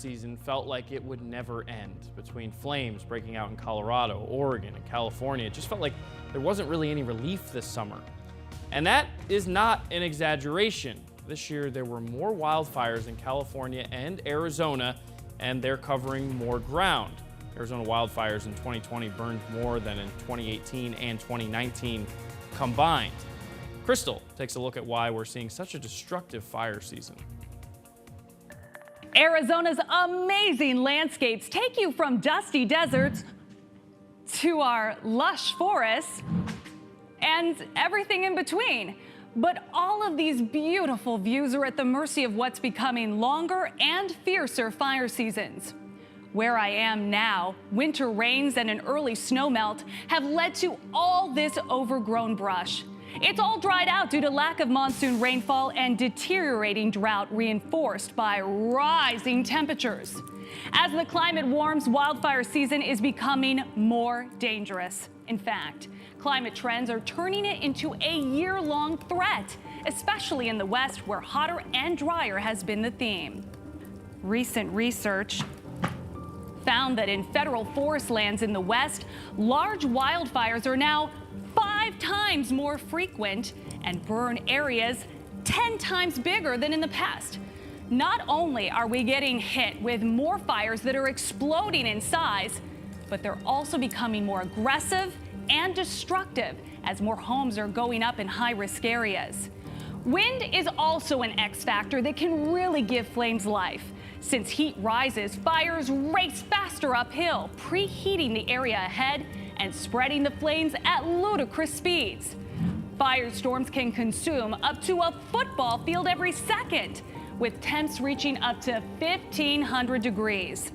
Season felt like it would never end. Between flames breaking out in Colorado, Oregon, and California, it just felt like there wasn't really any relief this summer. And that is not an exaggeration. This year, there were more wildfires in California and Arizona, and they're covering more ground. Arizona wildfires in 2020 burned more than in 2018 and 2019 combined. Crystal takes a look at why we're seeing such a destructive fire season. Arizona's amazing landscapes take you from dusty deserts to our lush forests and everything in between. But all of these beautiful views are at the mercy of what's becoming longer and fiercer fire seasons. Where I am now, winter rains and an early snowmelt have led to all this overgrown brush. It's all dried out due to lack of monsoon rainfall and deteriorating drought reinforced by rising temperatures. As the climate warms, wildfire season is becoming more dangerous. In fact, climate trends are turning it into a year-long threat, especially in the West, where hotter and drier has been the theme. Recent research found that in federal forest lands in the West, large wildfires are now 5 times more frequent and burn areas 10 times bigger than in the past. Not only are we getting hit with more fires that are exploding in size, but they're also becoming more aggressive and destructive as more homes are going up in high-risk areas. Wind is also an X factor that can really give flames life. Since heat rises, fires race faster uphill, preheating the area ahead and spreading the flames at ludicrous speeds. Firestorms can consume up to a football field every second, with temps reaching up to 1,500 degrees.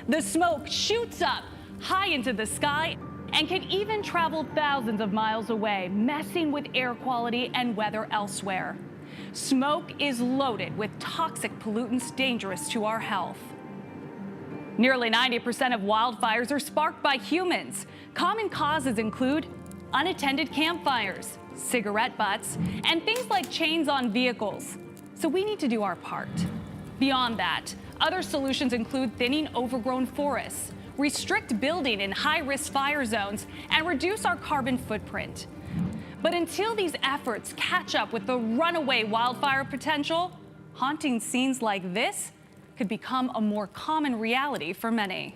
The smoke shoots up high into the sky and can even travel thousands of miles away, messing with air quality and weather elsewhere. Smoke is loaded with toxic pollutants dangerous to our health. Nearly 90% of wildfires are sparked by humans. Common causes include unattended campfires, cigarette butts, and things like chains on vehicles. So we need to do our part. Beyond that, other solutions include thinning overgrown forests, restrict building in high-risk fire zones, and reduce our carbon footprint. But until these efforts catch up with the runaway wildfire potential, haunting scenes like this could become a more common reality for many.